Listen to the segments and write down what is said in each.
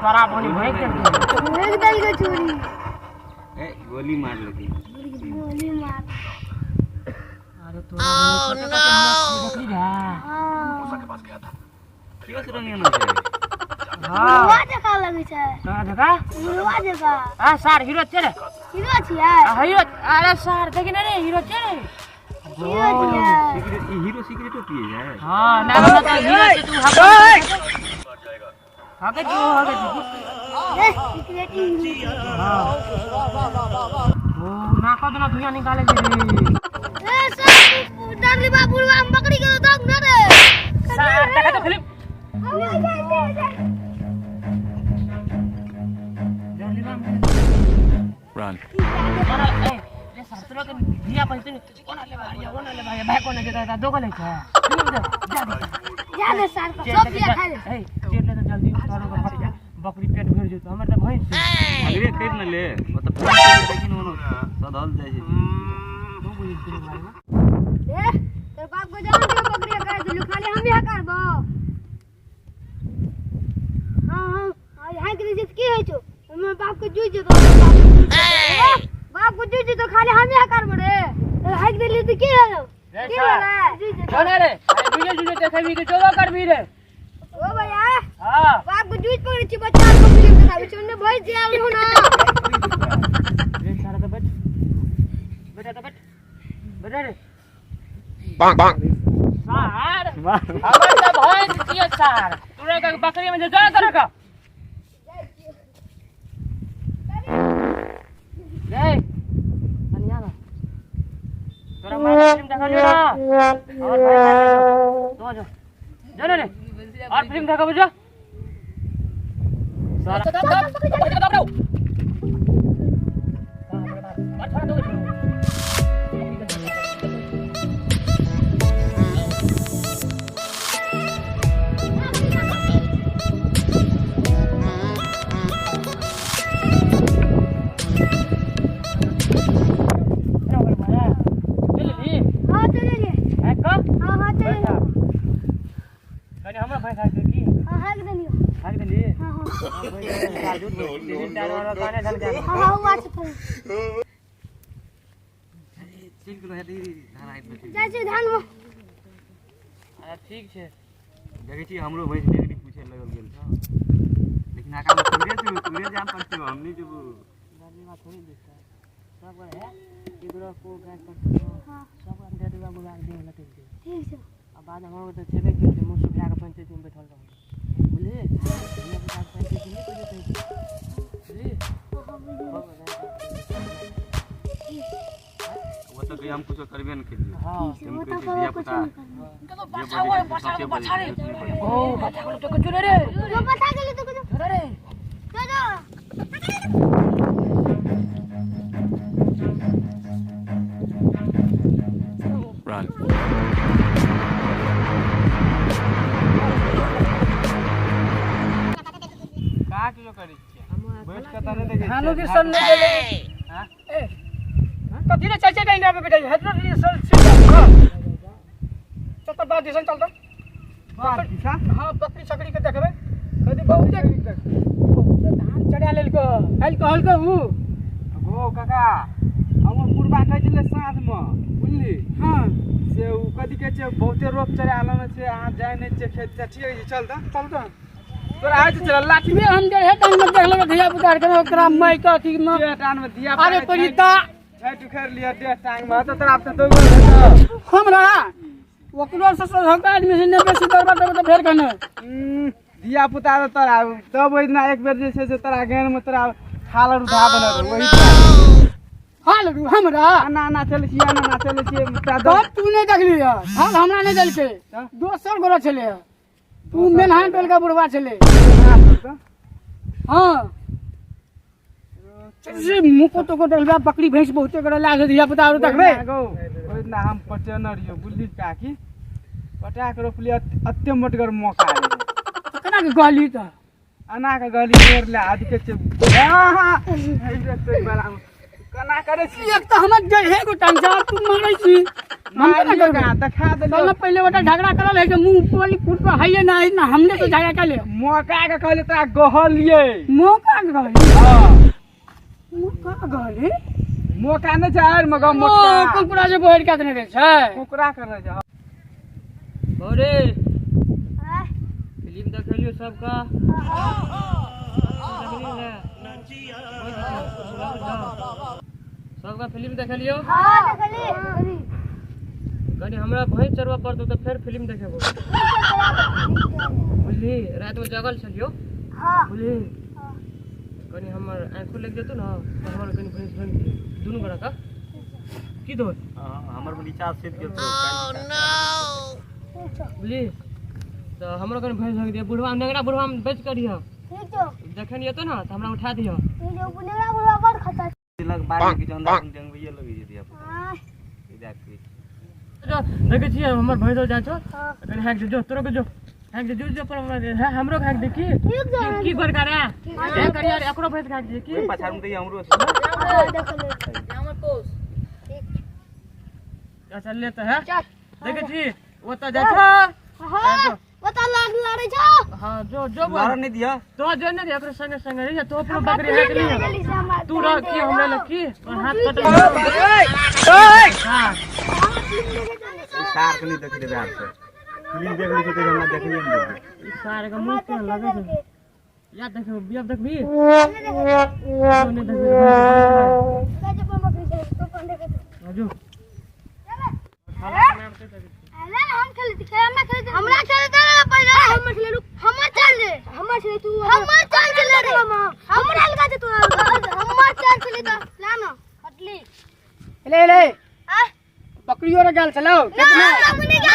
तोरा पानी भैंस दे के चोरी गोली मार लगी गोली मार अरे तोरा बकरी के पास गया था किस रंग में है मुरवा देखा लगे छै कहां देखा मुरवा देखा हां सर हीरो छे छियै हीरो अरे सर देखि ना रे हीरो छे रे हीरो सीक्रेट पिए है हां ना तो हीरो छे तू हगे जो ए सीक्रेट हीरो हां ओ ना का बिना धुआं निकाले रे ए सर डरली बाबूवा हम बकरी के दम न रे सर देखा तो फिल्म रन ए सर तोरा के दिया पैसे कोना ले भाई भाई कोना देता दो को ले जा दे सर सब दिया खा ले ए जेल ले तो जल्दी तोरा को फट जा बकरी पेट भर जेतो हमर त भैंस अगले खेत न ले मतलब लेकिन वो सदल जाय छै तू बुझी तेरे बारे में ए तेरे बाप को जान के बकरी कर दिलु खाली हम ही करबो हां यहां के रिजत की होय छौ हमर बाप के जुइ जेतो बाप को जुइ जेतो खाली हम ही करबो रे हाइक देली त की हो की रे कोना रे अरे वीडियो देखबी के जोवा करबी रे ओ भैया हां बाप को जुइ पकड़ छी बच्चा को फिल्म दिखाबे छ ने भई जाल हो ना रे सारा तो बैठ बेटा तो बैठ बेटा रे बांग बांग सर हमर त भैंस छिए सर तोरे का बकरी में जा कर का रे अनिया ना तोरा मार फिल्म देखा ले ना और भाई तो जो रे और फिल्म देखा बुझो सारा दब अच्छा दो हां चले ले है का हां चले ले कने हमरा भाई खाए की हां हाक देलियो भाग देली हां वाला गाने धन जा हां हुआ छ तो ठीक रहे दी धान आइत में जाय छै धान में अरे ठीक छे देखै छी हमरो भैंस नेगरी पूछे लगल गेल छ लेकिन आका में तुरे जान पड़ते हम नहीं देबो गाड़ी में थोड़ी दिखता है सब है इधर को गाय करते हां सब अंदर दुआ बुला दे लटे ठीक छै अब बाद हम तो छेबे के मुंह सुखा के पंचायत में बैठल रहो बोले ये बात पंचायत में कोई नहीं वो तो हम कुछ करबे न केलिए हां हम के दिया पता इनका तो बचा रे ओ बचा को तो कुछ रे जो बता गेली तो कुछ रे जो रन का किलो करी बैठ के तने देखे खानो के सन नहीं देले हां ए कथि रे चाचा कहीं ना बेटा हेतरो रे सल सीधा चल बाद दिसन चल तो बाद दिसन हां बकरी छकड़ी के देखबे कदी बहुत धान चढ़ा लेल को हल को हूं गो काका हमर पुरबा कह दिले साथ में बुझली हां से उ कदी के छे बहुते रोप चढ़ा आलन छे आ जाय नै छे खेत ठीक चल तो तोरा आइ त चल लाठी में हम जे हेटान में देख लेबे धिया पुता के ओकरा मैं कथि में हेटान में दिया अरे परिता छै टुखर लिया दे टांग में तो तोरा त दो हमरा ओकरो से होगा आदमी से ने बेसी दरबा तो फेर कने दिया पुता तो तोरा तब ओइना एक बेर जे छै से तोरा गेन में तोरा खाल उठा बन वही हाल हमरा ना चल छिया ना चल छिए तब तू नहीं देखली हाल हमरा नहीं देलके दोसर गोरा छले तू मेनहान टोल का बुढ़वा छले हां जे मुको तो को देखबा बकरी भैंस बहुते करे लागे दिया पता और देखबे ओइना हम पटेनर रियो बुल्ली काकी पटा के रोपली अत्ते मोटगर मौका कना के गली त अना के गली मेर ले आदि के हां कना करे छी एक त हमर जे हे गो टांग जा तू मारै छी हम तो ना का दिखा दे चल पहले बेटा झगड़ा करल है कि मुंह वाली फुट पर है ना इतना हमने तो झगड़ा कर ले मौका के कहले तोरा गहलिए मौका गए हां मौका गए मौका न चार मगा ओ मौका कुकुरा जे बोहर के देने छै कुकरा कर रहे जा अरे हाँ, फिल्म देखलियो सबका सबका फिल्म देखलियो हाँ, देखली। कनी हमरा भैंस चरवा पड़तो तो फिर फिल्म देखेबो बुझली रात में जगल छलियो हाँ, बुझली कनी हमर आंखो लग जेतो ना तो हमर कनी भैंस बन दुनु बड़ा का की दो हमर नीचा सेट गेल बुझली तो हमरो कनी भैंस भाग दे बुढ़वा नेगरा बुढ़वा में बेच करियो ठीक छो। देखन येतो ना तो हमरा उठा दियो ये जो बुनेरा बुढ़वा बड़ खतरा। लग बार की जंदा जंग भैया लगे जेती आप हाँ, देख के जो देखे छी हमर भैंस जा छो हाँ। कनी हैक जो तोरो के जो हैक जो जो पर हमरा हमरो हैक दे की ठीक छो। की बरकार है ए करिया एकरो भैंस हैक दे की पछाड़ में हमरो छै हाँ, देखली। अच्छा लेते हैं चल। देखे छी ओता जा छो हाँ, बता लड़े छो। हां जो मार नहीं दिया तो जो ने एकरो संगे संगे रही तो अपनो बकरी हैक ली तू रह की हमरा लकी और हाथ कट हां सार के नहीं देख देबे आप से फिल्म देख ली तो हमरा देख नहीं देबे इस सारे का मुंह पे लगे छै या देखो बिया देखबी हमने देखली। तो नहीं कैसे बकरी चले तो पंडे के जो अरे हम खेलती है हम खेलते हमरा खेलते ना पहले हम खेले रुक हम चल तू हम चल रे हम अलगा दे तू हम चल तो ला ना हटली ले आ बकरियों रे गाल चलो अपने क्या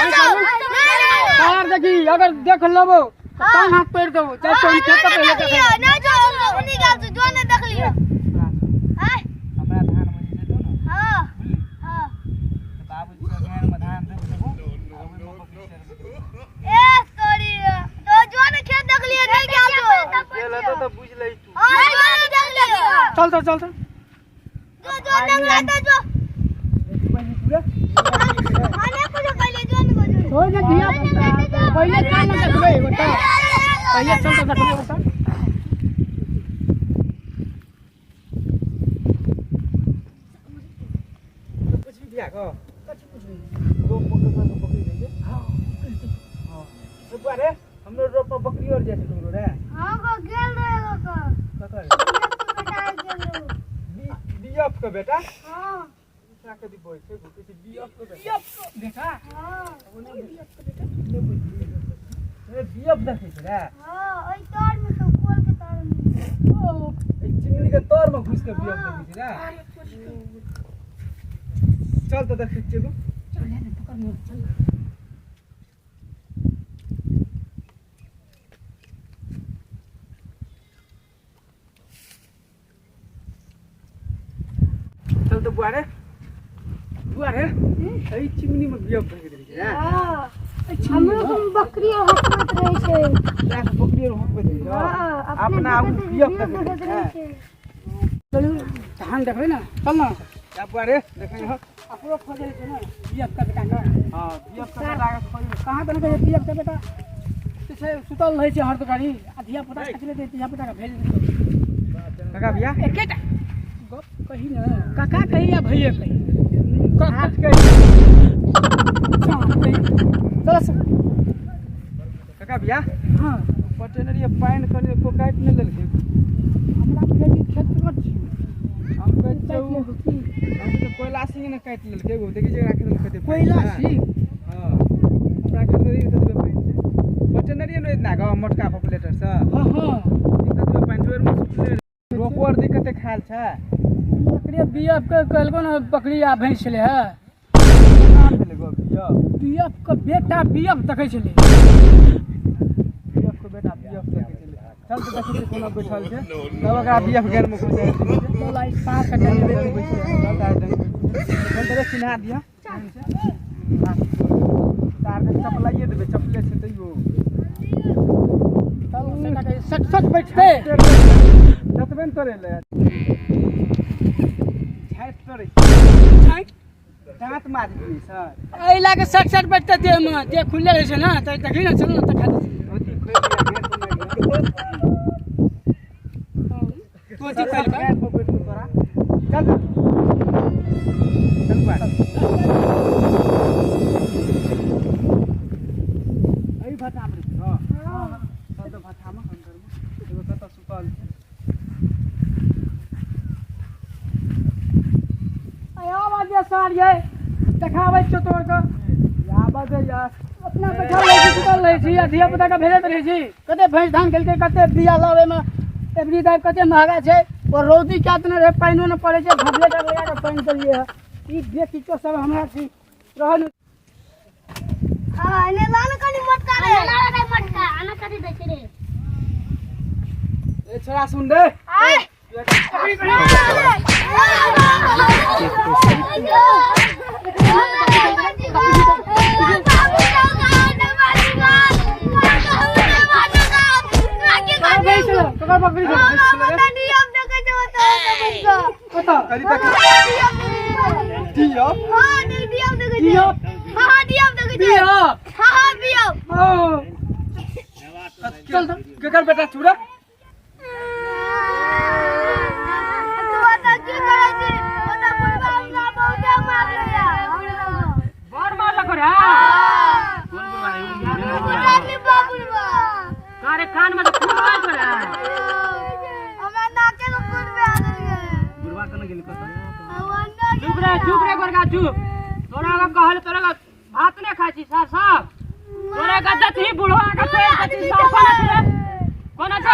कार देखी अगर देख लेबो तो कान हाथ पेड़ देबो चाहे कोई खेत पहले देख ना जो अपनी गाल से जो ने देख लियो हां हमरा धान में जे दो ना हां हां तो बाबू जी के में धान दे देबो ए तोरी तो जो ने खेत देख लियो नहीं क्या जो तो बुझ लई तू हां जो ने देख लियो चल जो देख रहा था जो आने को जो पहले जो ने को छोड़ ना दिया पहले कान ना देखबे बेटा पहले चल तो देखबे बेटा कुछ भी दिया को दो फोटो पर बकरी दे हां तो बारे हमरो रोप बकरी और जैसे तुम रे हां को गेल रे को ककर बेटा गेल बीएफ का बेटा हां क्या कदी बोल से किसी बीएफ का बेटा देखा हां अरे बीएफ देखे छै रे हां ओइ तार में तो खोल के तार में ओ ए चिमनी के तोर में घुस के बीएफ देखे छै रे चल तो देख चलो चल ले पकड़ ले चल चल तो बुआरे ए चिमनी में बीएफ देखे छै रे हां हमरो को बकरी और हकत रहे छे जाके बकरी और हक पे दे हां अपना आप बीएफ देखे रहे छै छे चल धान देखबे ना चल ना क्या बुआरे देखे हो अपनो खोजे छै ना बिया का बेटा का हां बीएफ का बेटा के खोज कहां तक के बिया का बेटा से सुतल रहे छै हर तो गाड़ी अधिया पता कचले दे दिया पता का भेज दे काका भैया एकेटा गप कही ना काका कही या भैया कही हाथ के चल काका भैया हां पटेनरी पाइन करने को काट न लेलके हमरा बुझे खेत कर छी हम कहै छौ हम तो कोयला सिंह ने काट लेलके गो देखि जे राखे लेलके कोयला सी हां हमरा के देबे देबे पाइन से पटेनरी न इतना ग मोटका पॉपुलेटर से हां हां दिक्कत में पाइन जोर में सुतले रोकोर दिक्कत खाल छै बकरी बिया के कहलको ना बकरी आ भैंस छले है नाम भेले गो भैया बिया के बेटा बिया देखे छले बीएफ के बेटा बीएफ देखे चले चल तो देखि छै कोनो बैठल छै तब ओकरा बीएफ गेर में घुस जाय तो लाई सार का टाइम दे चल तेरे चिन्हा दिया तार के चपलाइए देबे चपले छै तइयो चल सेना के सट सट बैठते जतबे न तोरे ले छाइत तोरे छाई दांत मार दी सर एहि लए के सट सट बचते देह में देह खुले रहे छै ना त देखी ना चल ना त खा धोती खोल दिया तो जी कल का पैर पर बैठ तू तोरा चल चल बात अई भाटा में हां सब तो भाटा में अंदर में एगो कत सुतल छै आया बाजे सार ये देखाबै छ तोर के आबा दे यार अपना बैठा ले सुतल रहे छी या धिया पुता के भेजत रहे छी कते भैंस धान खेल के कते बिया लावे में एवरी टाइम कते महंगा छै और रौदी के इतना रे पाइनो न पड़े छै भगले का लगा के पाइन चलिए है ई देख के सब हमरा छी रहन हां ने लाल कनी मटका रे लाल कनी मटका आना करी दे रे ए छोरा सुन दे आय ककर बकरी नियम देखे छै बता करी तक दियो हां नियम देखे छै दियो हां नियम देखे छै दियो हां दियो ओ चल तो केकर बेटा छुरा तू आता की करे छी ओता बुढ़वा हमरा बहुत मार लेया बार मार लको रे कौन बुलवाए रानी बाबुलवा कारे कान में तो खून मार करे हमरा नाके में खून पे आ गए बुलवा कने गेली कत चुप रे गोरगा चुप तोरा का कहल तोरा का भात ने खाई छी सार साहब तोरा का दथी बुढ़वा का पेट दथी साफ ना रे कोना छ